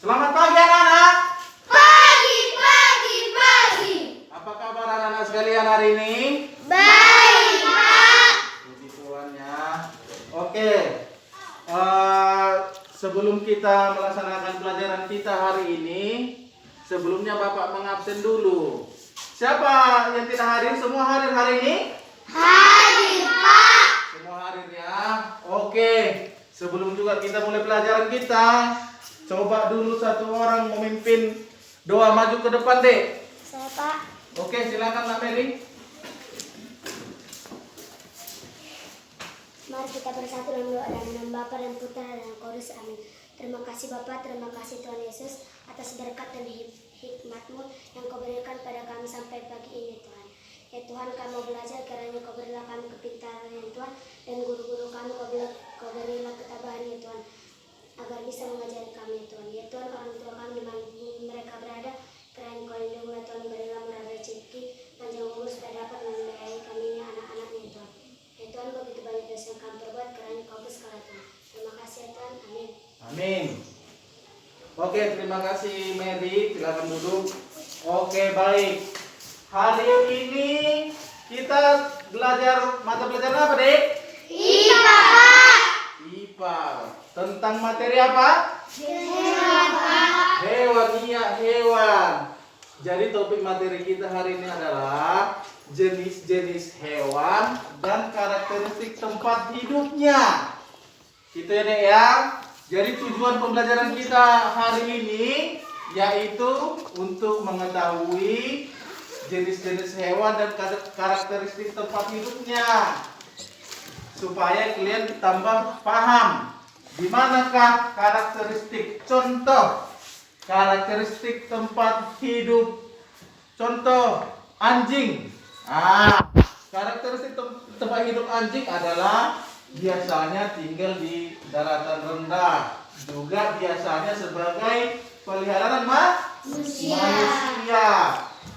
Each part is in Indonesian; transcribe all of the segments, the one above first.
Selamat pagi anak-anak. Pagi, pagi, pagi. Apa kabar anak-anak sekalian hari ini? Baik, Pak. Puji Tuhan ya. Oke. Sebelum kita melaksanakan pelajaran kita hari ini, sebelumnya Bapak mengabsen dulu. Siapa yang tidak hadir? Semua hadir hari ini? Hadir, Pak. Semua hadir ya. Oke. Sebelum juga kita mulai pelajaran kita, coba dulu satu orang memimpin doa maju ke depan, Dek. Saya, Pak. Oke, silakan Mbak Mary. Mari kita bersatu dalam doa dalam nama Bapa dan Putra dan Roh Kudus. Amin. Terima kasih Bapa, terima kasih Tuhan Yesus atas berkat dan hikmat-Mu yang Kau berikan pada kami sampai pagi ini, Tuhan. Ya Tuhan, kami mau belajar kiranya Kau berilah kami kepintaran ya Tuhan, dan guru-guru kami Kau berilah ketabahan ya Tuhan, agar bisa mengajari kami ya Tuhan. Ya Tuhan, orang tua kami di mana mereka berada, kiranya Kau lindungi ya Tuhan, berilah mereka rezeki panjang umur supaya dapat membiayai kami ini anak-anaknya ya Tuhan. Ya Tuhan, begitu banyak dosa yang kami perbuat, kiranya Kau hapus segala Tuhan. Terima kasih ya Tuhan, amin. Amin. Oke, terima kasih Mary. Silakan duduk. Oke, baik. Hari ini kita belajar mata pelajaran apa, Dek? IPA, Pak. IPA. Tentang materi apa? Hewan, Pak. Hewan, iya hewan. Jadi topik materi kita hari ini adalah jenis-jenis hewan dan karakteristik tempat hidupnya. Gitu ya, Dek ya. Jadi tujuan pembelajaran kita hari ini yaitu untuk mengetahui jenis-jenis hewan dan karakteristik tempat hidupnya, supaya kalian tambah paham di manakah karakteristik contoh karakteristik tempat hidup. Contoh anjing. Karakteristik tempat hidup anjing adalah biasanya tinggal di daratan rendah, juga biasanya sebagai peliharaan manusia.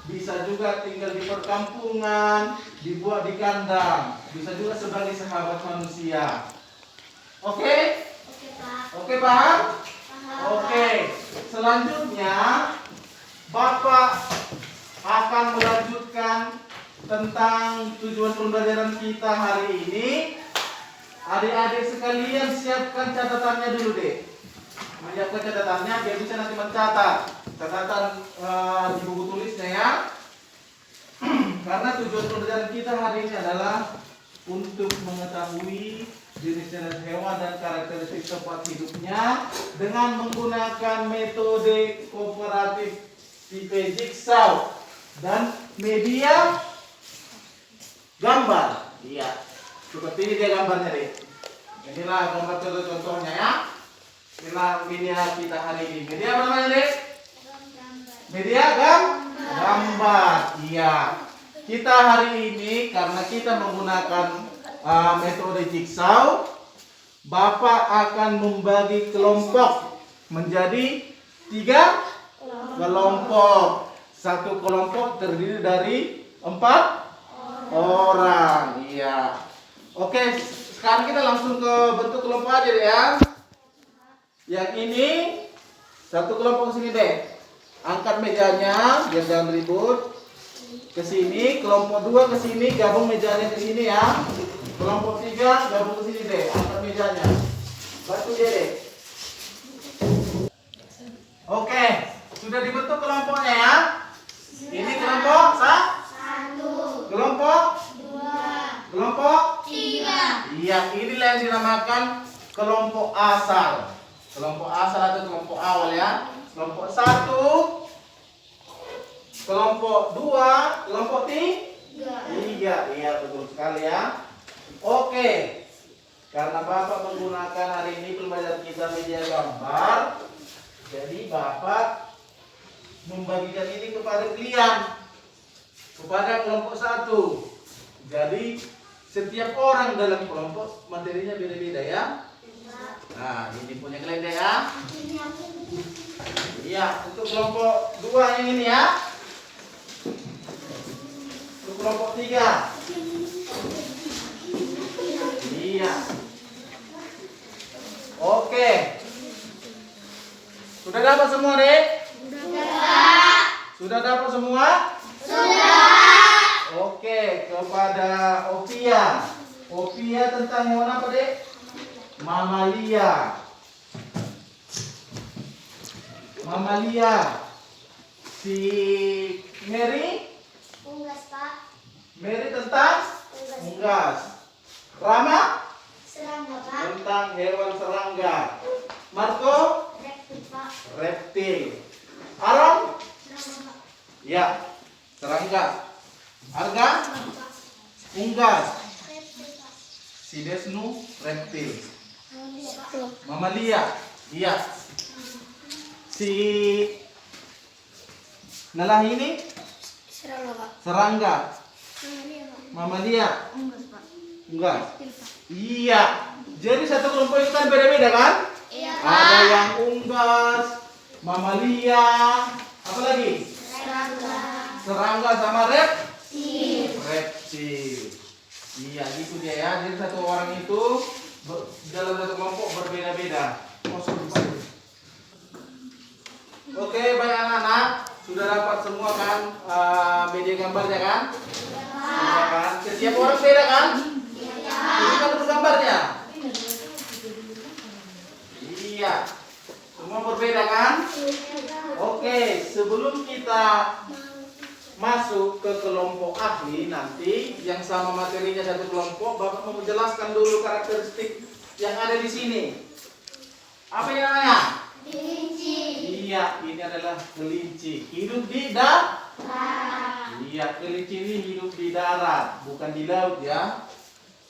Bisa juga tinggal di perkampungan, dibuat di kandang, bisa juga sebagai sahabat manusia. Oke? Oke, Pak. Oke, paham? Paham, Oke. Selanjutnya Bapak akan melanjutkan tentang tujuan pembelajaran kita hari ini. Adik-adik sekalian, siapkan catatannya dulu, Dek. Menyiapkan catatannya biar bisa nanti mencatat. Catatan di buku tulisnya ya. Karena tujuan pembelajaran kita hari ini adalah untuk mengetahui jenis-jenis hewan dan karakteristik tempat hidupnya dengan menggunakan metode kooperatif tipe jigsaw dan media gambar. Iya. Seperti ini dia gambarnya, Dek. Inilah gambar contoh-contohnya ya. Inilah media kita hari ini. Media apa namanya, Dek? Media gambar. Iya. Kita hari ini karena kita menggunakan metode jigsaw, Bapak akan membagi kelompok menjadi 3 kelompok. Satu kelompok terdiri dari 4 orang. Iya. Oke, sekarang kita langsung ke bentuk kelompok aja deh ya. Yang ini satu kelompok sini deh. Angkat mejanya biar jangan ribut. Ke sini, kelompok 2 ke sini, gabung mejanya ke sini ya. Kelompok 3 gabung ke sini deh, angkat mejanya. Bantu dia deh. Oke, sudah dibentuk kelompoknya ya. Ini kelompok 1, kelompok 2, kelompok 3. Iya, inilah yang dinamakan kelompok asal. Kelompok asal atau kelompok awal ya. Kelompok 1, kelompok 2, kelompok 3. Iya, betul sekali ya. Oke. Karena Bapak menggunakan hari ini pembelajaran kita media gambar, jadi Bapak membagikan ini kepada kalian, kepada kelompok 1. Jadi setiap orang dalam kelompok materinya beda-beda ya. Nah, ini punya kalian deh ya. Iya, untuk kelompok 2 yang ini ya. Untuk kelompok 3. Iya. Oke. Sudah dapat semua, Dek? Sudah dapat semua? Oke, kepada Opia. Opia tentang hewan apa, Dek? Mamalia. Mamalia. Si Mary? Unggas, Pak. Mary tentang unggas. Rama? Serangga, Pak. Tentang hewan serangga. Marco? Reptil, Pak. Reptil. Aaron? Serangga, Pak. Ya, serangga. Arga? Pak. Unggas. Reptil, Pak. Si Desnu? Reptil. Pak. Mamalia? Iya. Si Nalah ini? Serangga, Pak. Serangga. Mamalia, Pak. Mamalia? Unggas, Pak. Unggas. Reptil, Pak. Iya. Jadi satu kelompok itu kan beda-beda kan? Iya, Ada yang unggas, mamalia, apa lagi? Serangga. Serangga sama reptil. Iya, gitu dia ya. Jadi satu orang itu dalam satu kelompok berbeda-beda. Oh, sorry. Oke, baik anak-anak, sudah dapat semua kan media gambarnya kan? Sudah kan? Setiap orang beda kan? Ini kan perlu gambarnya. Iya, semua berbeda kan? Oke, sebelum kita masuk ke kelompok ahli nanti yang sama materinya satu kelompok, Bapak mau menjelaskan dulu karakteristik yang ada di sini. Apa yang namanya? Kelinci. Iya, ini adalah kelinci. Hidup di darat. Iya, kelinci ini hidup di darat, bukan di laut ya.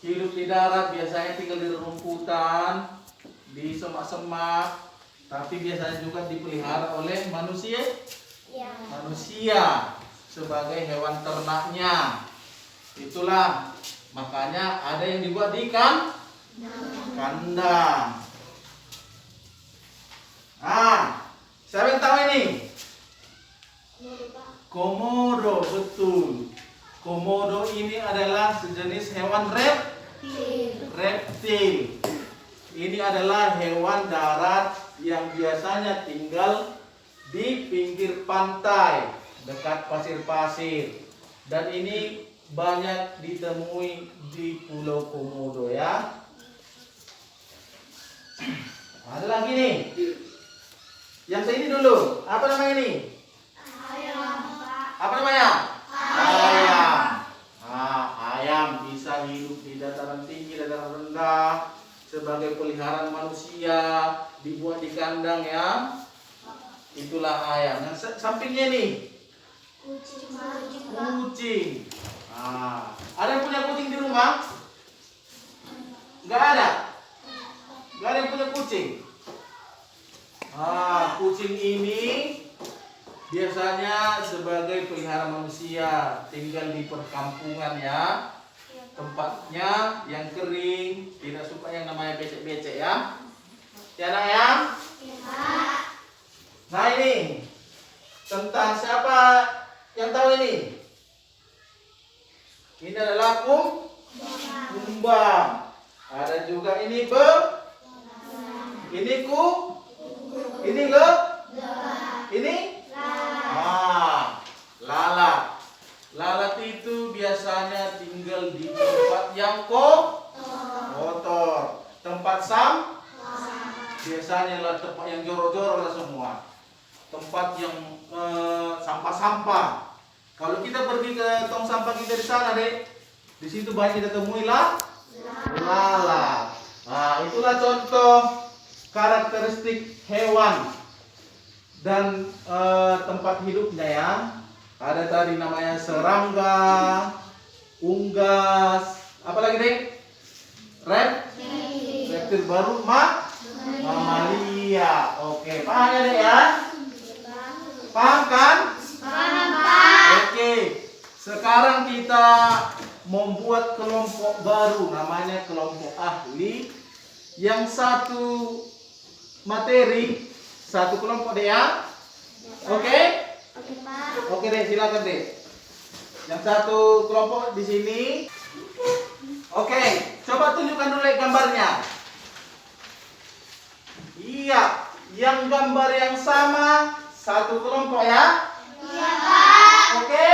Hidup di darat biasanya tinggal di rumputan, di semak-semak, tapi biasanya juga dipelihara oleh manusia. Ya. Manusia sebagai hewan ternaknya. Itulah makanya ada yang dibuat di kandang. Siapa yang tahu ini? Komodo, betul. Komodo ini adalah sejenis hewan reptil. Ini adalah hewan darat yang biasanya tinggal di pinggir pantai, dekat pasir-pasir. Dan ini banyak ditemui di Pulau Komodo ya. Ada lagi nih. Yang ini dulu, apa namanya ini? Ayam, Pak. Apa namanya? Ayam. Ayam bisa hidup di dataran tinggi, dataran rendah, sebagai peliharaan manusia, dibuat di kandang ya. Itulah ayam. Yang sampingnya nih, Kucing. kucing. Ada yang punya kucing di rumah? Nggak ada? Nggak ada yang punya kucing? Kucing ini biasanya sebagai pelihara manusia, tinggal di perkampungan ya. Tempatnya yang kering, tidak suka yang namanya becek-becek ya. Ya nak ya? Nah ini tentang siapa yang tahu ini? Ini adalah kumbang. Ada juga ini ini ini ini lalat. Lalat itu biasanya tinggal di tempat yang kotor, tempat biasanya lah tempat yang jorok-jorok lah semua, tempat yang sampah-sampah. Kalau kita pergi ke tong sampah kita di sana deh, di situ banyak kita temui lalat. Itulah contoh karakteristik hewan dan tempat hidupnya ya. Ada tadi namanya serangga, unggas, apa lagi deh? Reptil baru mamalia. Oke, paham ya deh ya? Paham kan? Paham, Pak. Oke, sekarang kita membuat kelompok baru namanya kelompok ahli. Yang satu materi, satu kelompok deh ya. Oke? Oke, Pak. Oke deh, silakan deh. Yang satu kelompok di sini. Oke, coba tunjukkan dulu gambarnya. Iya, yang gambar yang sama satu kelompok ya? Iya, Pak. Oke?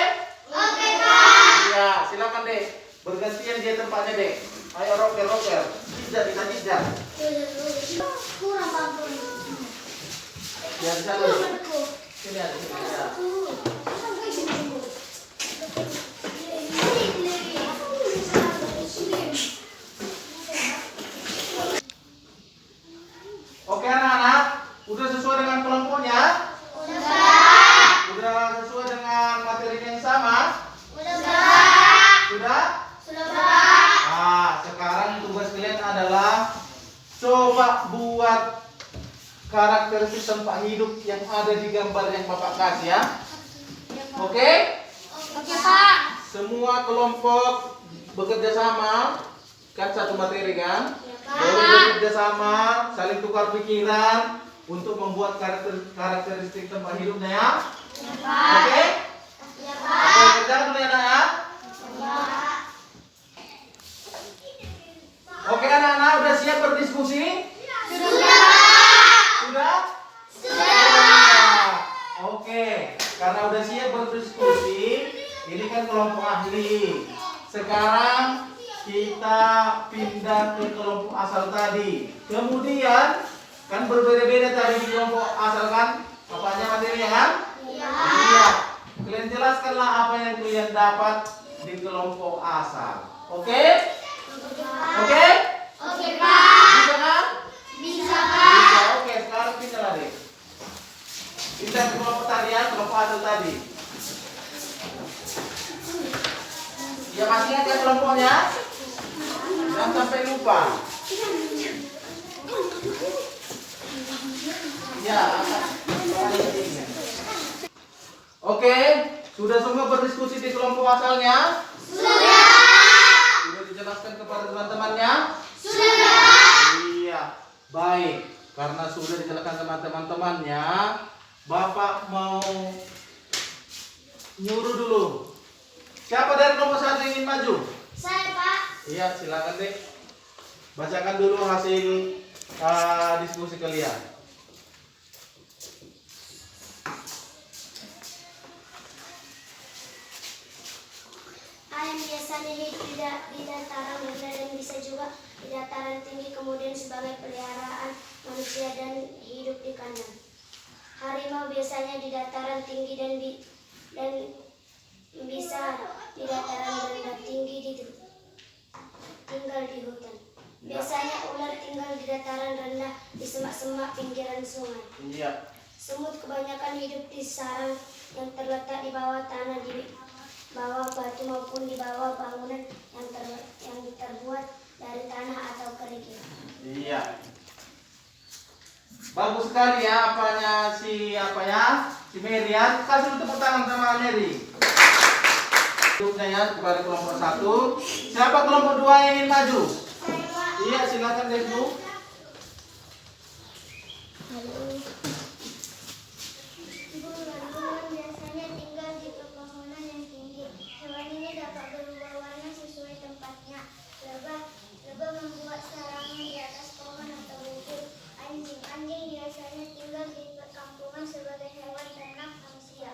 Oke, Pak. Iya, silakan deh. Bergantian dia tempatnya deh. Ayo roker. Jijat, kita jijat. Kurang bagus. Ya, di sana. Sini ada, sini ada. Oke anak-anak, udah sesuai dengan kelompoknya? Udah sesuai dengan materi yang sama? Sudah? Nah, sekarang tugas kalian adalah coba buat karakteristik tempat hidup yang ada di gambar yang Bapak kasih ya. Oke? Oke, Pak. Semua kelompok bekerja sama, kan satu materi kan? Pak. Boleh bekerja sama, saling tukar pikiran untuk membuat karakteristik tempat hidupnya ya. Oke? Oke, kerjakan dulu ya anak ya. Oke anak-anak, udah siap berdiskusi? Sudah? Oke, karena udah siap berdiskusi, ini kan kelompok ahli. Sekarang kita pindah ke kelompok asal tadi. Kemudian kan berbeda-beda tadi di kelompok asal kan? Apanya materinya kan? Iya. Kalian jelaskanlah apa yang kalian dapat di kelompok asal. Oke? Oke? Oke, Pak. Bisa kan? Bisa, Bisa. Oke, sekarang pindah lagi. Pindah ke kelompok tadi ya, kelompok asal tadi. Ya masih ingat ya kelompoknya? Jangan sampai lupa. Ya. Oke, sudah semua berdiskusi di kelompok asalnya? Sudah dijelaskan kepada teman-temannya? Iya, baik. Karena sudah dijelaskan sama teman-temannya, Bapak mau nyuruh dulu. Siapa dari kelompok satu ingin maju? Saya, Pak. Iya, silakan deh. Bacakan dulu hasil diskusi kalian. Ayam biasanya hidup di dataran rendah dan bisa juga di dataran tinggi, kemudian sebagai peliharaan manusia dan hidup di kandang. Harimau biasanya di dataran tinggi dan bisa di dataran rendah tinggi tinggal di hutan. Biasanya ular tinggal di dataran rendah di semak-semak pinggiran sungai. Iya. Semut kebanyakan hidup di sarang yang terletak di bawah tanah, di bawah batu maupun di bawah bangunan yang terbuat dari tanah atau kerikil. Iya. Bagus sekali ya apanya si Merian. Kasih tepuk tangan sama Mary. Hidupnya ya kepada kelompok satu. Siapa kelompok dua yang ingin maju? Iya, silakan deh Bu. Burung biasanya tinggal di pepohonan yang tinggi. Hewan ini dapat berubah warna sesuai tempatnya. Lebah membuat sarangnya di atas pohon atau bukit. Anjing biasanya tinggal di perkampungan sebagai hewan ternak manusia.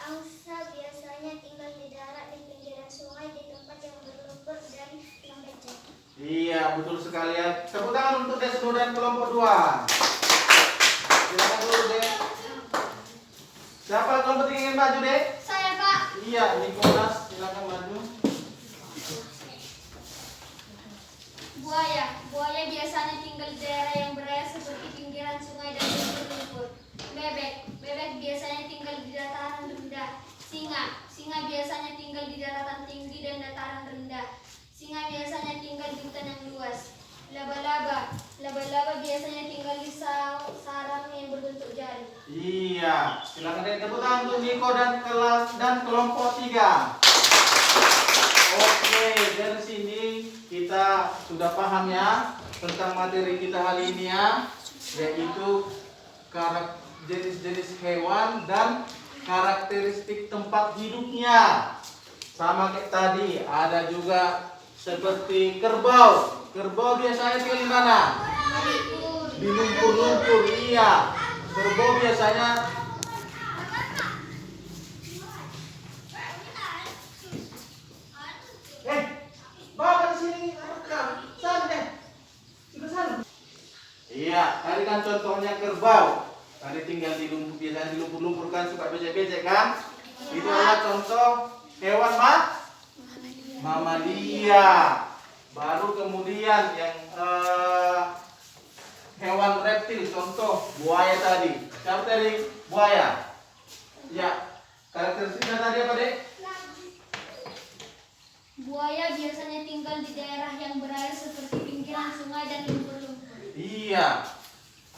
Angsa biasanya tinggal di darat, di pinggiran sungai, di tempat yang berlumpur dan yang becek. Iya, betul sekali ya. Tepuk tangan untuk Desnu dan kelompok 2. Silakan dulu deh. Siapa kelompok yang ingin maju deh? Saya, Pak. Iya, Nicholas, silakan maju. Buaya biasanya tinggal di daerah yang berair seperti pinggiran sungai dan lumpur. Bebek biasanya tinggal di dataran rendah. Singa biasanya tinggal di daratan tinggi dan dataran rendah. Singa biasanya tinggal di hutan yang luas. Laba-laba biasanya tinggal di sarang yang berbentuk jaring. Iya, silakan deh tepuk tangan untuk Niko dan kelompok 3. Oke, dari sini kita sudah paham ya tentang materi kita hari ini ya, yaitu jenis-jenis hewan dan karakteristik tempat hidupnya. Sama kayak tadi, ada juga seperti kerbau. Kerbau biasanya tinggal di mana? Di di lumpur-lumpur. Iya. Kerbau biasanya bapak di sini rekam. Sana deh. Sudah sana. Iya, tadi kan contohnya kerbau. Tadi tinggal di lumpur, biasanya di lumpur-lumpur kan suka becek-becek kan? Itu adalah contoh hewan mamalia. Baru kemudian yang hewan reptil, contoh buaya tadi. Siapa tadi? Buaya. Ya, karakteristiknya tadi apa, Dek? Buaya biasanya tinggal di daerah yang berair seperti pinggiran sungai dan lumpur-lumpur. Iya.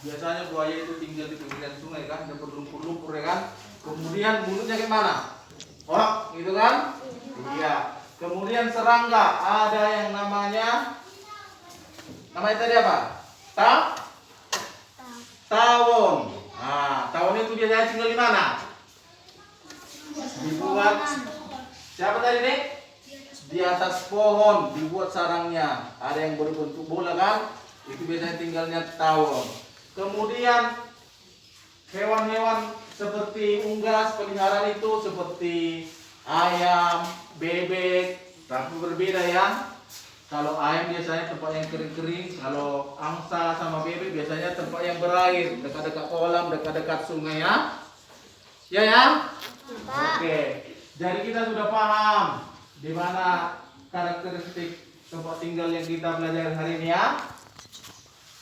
Biasanya buaya itu tinggal di pinggiran sungai kan, ada berlumpur-lumpur ya kan. Kemudian mulutnya gimana? Oh, gitu kan? Iya. Kemudian serangga, ada yang namanya tadi apa? Tawon. Nah, tawon itu biasanya tinggal di mana? Dibuat siapa tadi nih? Di atas pohon dibuat sarangnya. Ada yang berbentuk bola kan? Itu biasanya tinggalnya tawon. Kemudian hewan-hewan seperti unggas peliharaan itu seperti ayam, bebek, tapi berbeda ya. Kalau ayam biasanya tempat yang kering-kering, kalau angsa sama bebek biasanya tempat yang berair, dekat-dekat kolam, dekat-dekat sungai ya. Ya ya? Oke. Jadi kita sudah paham di mana karakteristik tempat tinggal yang kita belajar hari ini ya.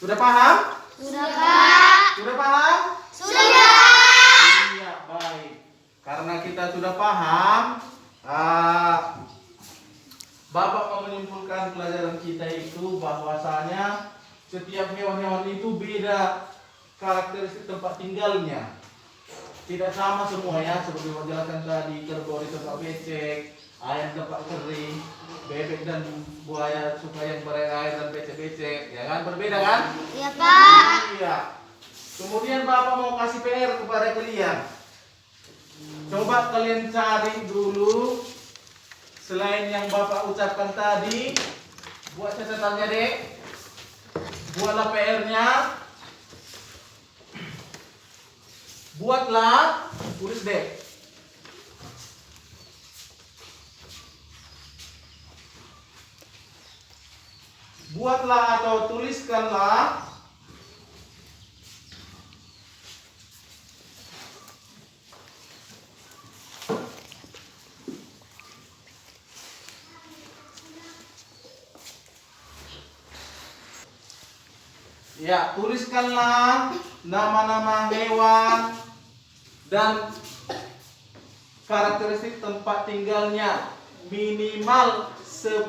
Sudah paham? Sudah, Pak. Sudah paham? Sudah. Iya, baik. Karena kita sudah paham, Bapak mau menyimpulkan pelajaran kita itu bahwasanya setiap hewan-hewan itu beda karakteristik tempat tinggalnya. Tidak sama semuanya, seperti yang jelaskan tadi, kerbau di tempat becek, ayam tempat kering, bebek dan buaya suka yang berair dan becek-becek, ya kan? Berbeda kan? Iya, Pak. Iya. Kemudian Bapak mau kasih PR kepada kalian. Coba kalian cari dulu selain yang Bapak ucapkan tadi, buat catatannya deh. Buatlah PR-nya. Buatlah, tulis deh. Buatlah atau tuliskanlah ya, tuliskanlah nama-nama hewan dan karakteristik tempat tinggalnya, minimal 10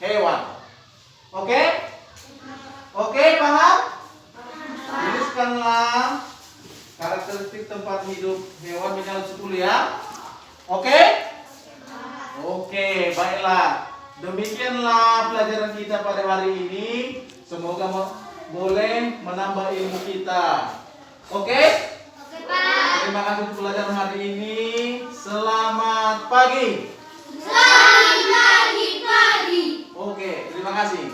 hewan. Oke? Oke, paham? Tuliskanlah karakteristik tempat hidup hewan minimal 10 ya. Oke? Oke, baiklah. Demikianlah pelajaran kita pada hari ini. Semoga boleh menambah ilmu kita. Oke? Oke, Pak. Terima kasih untuk pelajaran hari ini. Selamat pagi. Selamat pagi. Oke, terima kasih.